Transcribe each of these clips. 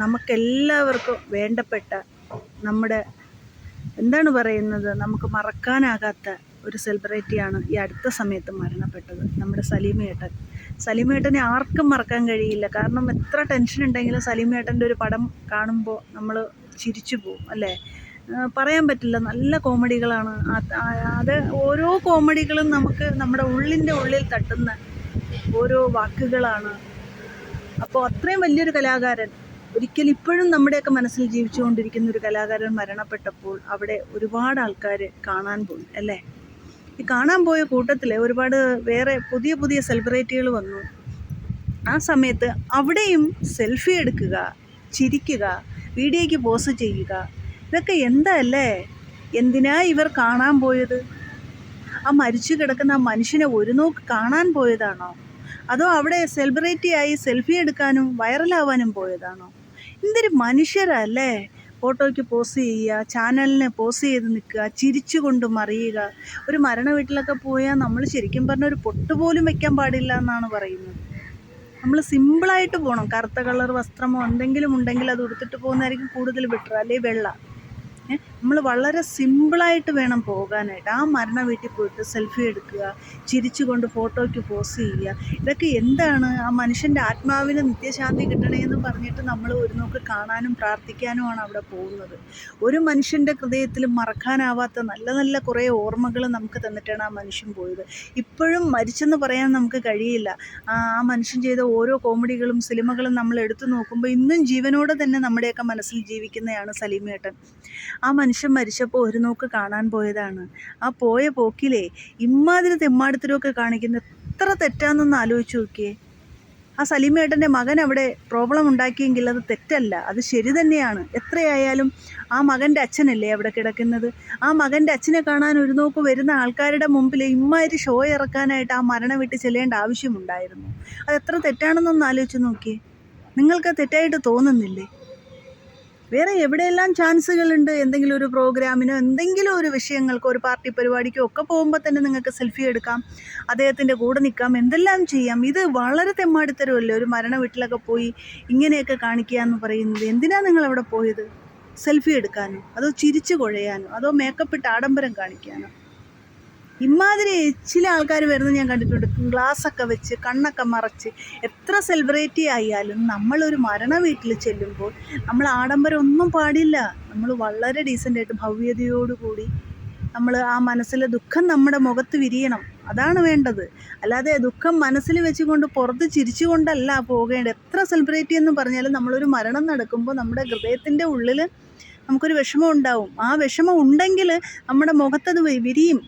നമുക്കെല്ലാവർക്കും വേണ്ടപ്പെട്ട നമ്മുടെ എന്താണ് പറയുന്നത്, നമുക്ക് മറക്കാനാകാത്ത ഒരു സെലിബ്രിറ്റിയാണ് ഈ അടുത്ത സമയത്ത് മരണപ്പെട്ടത്, നമ്മുടെ സലീമേട്ടൻ. സലീമേട്ടനെ ആർക്കും മറക്കാൻ കഴിയില്ല. കാരണം എത്ര ടെൻഷൻ ഉണ്ടെങ്കിലും സലീമേട്ടൻ്റെ ഒരു പടം കാണുമ്പോൾ നമ്മൾ ചിരിച്ചു പോവും അല്ലേ. പറയാൻ പറ്റില്ല, നല്ല കോമഡികളാണ് അത്. ഓരോ കോമഡികളും നമുക്ക് നമ്മുടെ ഉള്ളിൻ്റെ ഉള്ളിൽ തട്ടുന്ന ഓരോ വാക്കുകളാണ്. അപ്പോൾ അത്രയും വലിയൊരു കലാകാരൻ, ഒരിക്കലും ഇപ്പോഴും നമ്മുടെയൊക്കെ മനസ്സിൽ ജീവിച്ചുകൊണ്ടിരിക്കുന്ന ഒരു കലാകാരൻ മരണപ്പെട്ടപ്പോൾ അവിടെ ഒരുപാട് ആൾക്കാർ കാണാൻ പോയി അല്ലേ. ഈ കാണാൻ പോയ കൂട്ടത്തിൽ ഒരുപാട് വേറെ പുതിയ പുതിയ സെലിബ്രിറ്റികൾ വന്നു. ആ സമയത്ത് അവിടെയും സെൽഫി എടുക്കുക, ചിരിക്കുക, വീഡിയോയ്ക്ക് പോസ്റ്റ് ചെയ്യുക, ഇതൊക്കെ എന്താ അല്ലേ. എന്തിനാ ഇവർ കാണാൻ പോയത്? ആ മരിച്ചു കിടക്കുന്ന ആ മനുഷ്യനെ ഒരു നോക്ക് കാണാൻ പോയതാണോ, അതോ അവിടെ സെലിബ്രിറ്റിയായി സെൽഫി എടുക്കാനും വൈറലാവാനും പോയതാണോ? എന്തൊരു മനുഷ്യരല്ലേ. ഫോട്ടോയ്ക്ക് പോസ് ചെയ്യുക, ചാനലിനെ പോസ് ചെയ്ത് നിൽക്കുക, ചിരിച്ചു കൊണ്ട് മറിയുക. ഒരു മരണ വീട്ടിലൊക്കെ പോയാൽ നമ്മൾ ശരിക്കും പറഞ്ഞാൽ ഒരു പൊട്ട് പോലും വെക്കാൻ പാടില്ല എന്നാണ് പറയുന്നത്. നമ്മൾ സിമ്പിളായിട്ട് പോകണം. കറുത്ത കളർ വസ്ത്രമോ എന്തെങ്കിലും ഉണ്ടെങ്കിൽ അത് ഉടുത്തിട്ട് പോകുന്നതായിരിക്കും കൂടുതൽ ബെറ്റർ, അല്ലെങ്കിൽ വെള്ള. നമ്മൾ വളരെ സിമ്പിളായിട്ട് വേണം പോകാനായിട്ട്. ആ മരണ വീട്ടിൽ പോയിട്ട് സെൽഫി എടുക്കുക, ചിരിച്ചുകൊണ്ട് ഫോട്ടോയ്ക്ക് പോസ് ചെയ്യുക, ഇതൊക്കെ എന്താണ്? ആ മനുഷ്യൻ്റെ ആത്മാവിന് നിത്യശാന്തി കിട്ടണമെന്ന് പറഞ്ഞിട്ട് നമ്മൾ ഒരു നോക്ക് കാണാനും പ്രാർത്ഥിക്കാനുമാണ് അവിടെ പോകുന്നത്. ഒരു മനുഷ്യൻ്റെ ഹൃദയത്തിൽ മറക്കാനാവാത്ത നല്ല നല്ല കുറേ ഓർമ്മകൾ നമുക്ക് തന്നിട്ടാണ് ആ മനുഷ്യൻ പോയത്. ഇപ്പോഴും മരിച്ചെന്ന് പറയാൻ നമുക്ക് കഴിയില്ല. ആ മനുഷ്യൻ ചെയ്ത ഓരോ കോമഡികളും സിനിമകളും നമ്മൾ എടുത്തു നോക്കുമ്പോൾ ഇന്നും ജീവനോടെ തന്നെ നമ്മുടെയൊക്കെ മനസ്സിൽ ജീവിക്കുന്നതാണ് സലീമേട്ടൻ. ആ മനുഷ്യൻ മരിച്ചപ്പോൾ ഒരു നോക്ക് കാണാൻ പോയതാണ്. ആ പോയ പോക്കിലേ ഇമ്മാതിരി തെമ്മാടിത്തരമൊക്കെ കാണിക്കുന്ന എത്ര തെറ്റാണെന്നൊന്ന് ആലോചിച്ച് നോക്കിയേ. ആ സലീമേട്ടൻ്റെ മകൻ അവിടെ പ്രോബ്ലം ഉണ്ടാക്കിയെങ്കിൽ അത് തെറ്റല്ല, അത് ശരി തന്നെയാണ്. എത്രയായാലും ആ മകൻ്റെ അച്ഛനല്ലേ അവിടെ കിടക്കുന്നത്. ആ മകൻ്റെ അച്ഛനെ കാണാൻ ഒരു നോക്ക് വരുന്ന ആൾക്കാരുടെ മുമ്പിൽ ഇമ്മാതിരി ഷോ ഇറക്കാനായിട്ട് ആ മരണ വീട്ടിൽ ചെല്ലേണ്ട ആവശ്യമുണ്ടായിരുന്നു? അത് എത്ര തെറ്റാണെന്നൊന്ന് ആലോചിച്ച് നോക്കിയേ. നിങ്ങൾക്ക് തെറ്റായിട്ട് തോന്നുന്നില്ലേ? വേറെ എവിടെയെല്ലാം ചാൻസുകളുണ്ട്. എന്തെങ്കിലും ഒരു പ്രോഗ്രാമിനോ എന്തെങ്കിലും ഒരു വിഷയങ്ങൾക്കോ ഒരു പാർട്ടി പരിപാടിക്കോ ഒക്കെ പോകുമ്പോൾ തന്നെ നിങ്ങൾക്ക് സെൽഫി എടുക്കാം, അദ്ദേഹത്തിൻ്റെ കൂടെ നിൽക്കാം, എന്തെല്ലാം ചെയ്യാം. ഇത് വളരെ തെമ്മാടിത്തരമല്ലേ ഒരു മരണ വീട്ടിലൊക്കെ പോയി ഇങ്ങനെയൊക്കെ കാണിക്കുക എന്ന് പറയുന്നത്. എന്തിനാണ് നിങ്ങളവിടെ പോയത്? സെൽഫി എടുക്കാനോ, അതോ ചിരിച്ചു കുഴയാനോ, അതോ മേക്കപ്പ് ഇട്ട് ആഡംബരം കാണിക്കാനോ? ഇമാതിരി ചില ആൾക്കാർ വരുന്നത് ഞാൻ കണ്ടിട്ടുണ്ട്, ഗ്ലാസ്സൊക്കെ വെച്ച് കണ്ണൊക്കെ മറച്ച്. എത്ര സെലിബ്രിറ്റി ആയാലും നമ്മളൊരു മരണ വീട്ടിൽ ചെല്ലുമ്പോൾ നമ്മൾ ആഡംബരം ഒന്നും പാടില്ല. നമ്മൾ വളരെ ഡീസൻ്റായിട്ട് ഭവ്യതയോടുകൂടി നമ്മൾ ആ മനസ്സിലെ ദുഃഖം നമ്മുടെ മുഖത്ത് വിരിയണം, അതാണ് വേണ്ടത്. അല്ലാതെ ദുഃഖം മനസ്സിൽ വെച്ചുകൊണ്ട് പുറത്ത് ചിരിച്ചുകൊണ്ടല്ല പോകേണ്ടത്. എത്ര സെലിബ്രിറ്റി എന്ന് പറഞ്ഞാലും നമ്മളൊരു മരണം നടക്കുമ്പോൾ നമ്മുടെ ഹൃദയത്തിൻ്റെ ഉള്ളിൽ നമുക്കൊരു വിഷമം ഉണ്ടാവും. ആ വിഷമം ഉണ്ടെങ്കിൽ നമ്മുടെ മുഖത്തത് വിരിയും.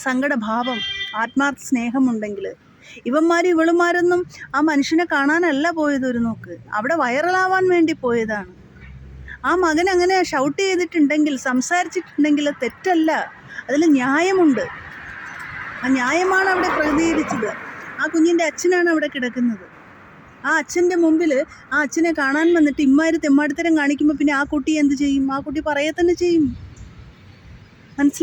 സങ്കടഭാവം, ആത്മാർത്ഥ സ്നേഹമുണ്ടെങ്കിൽ. ഇവന്മാരും ആ മനുഷ്യനെ കാണാനല്ല പോയത് ഒരു നോക്ക്, അവിടെ വൈറലാവാൻ വേണ്ടി പോയതാണ്. ആ മകൻ അങ്ങനെ ഷൗട്ട് ചെയ്തിട്ടുണ്ടെങ്കിൽ, സംസാരിച്ചിട്ടുണ്ടെങ്കിൽ തെറ്റല്ല, അതിൽ ന്യായമുണ്ട്. ആ ന്യായമാണ് അവിടെ പ്രതികരിച്ചത്. ആ കുഞ്ഞിൻ്റെ അച്ഛനാണ് അവിടെ കിടക്കുന്നത്. ആ അച്ഛൻ്റെ മുമ്പിൽ ആ അച്ഛനെ കാണാൻ വന്നിട്ട് ഇമ്മാതിരി തെമ്മാടിത്തരം കാണിക്കുമ്പോൾ പിന്നെ ആ കുട്ടി എന്ത് ചെയ്യും? ആ കുട്ടി പറയെ തന്നെ ചെയ്യും.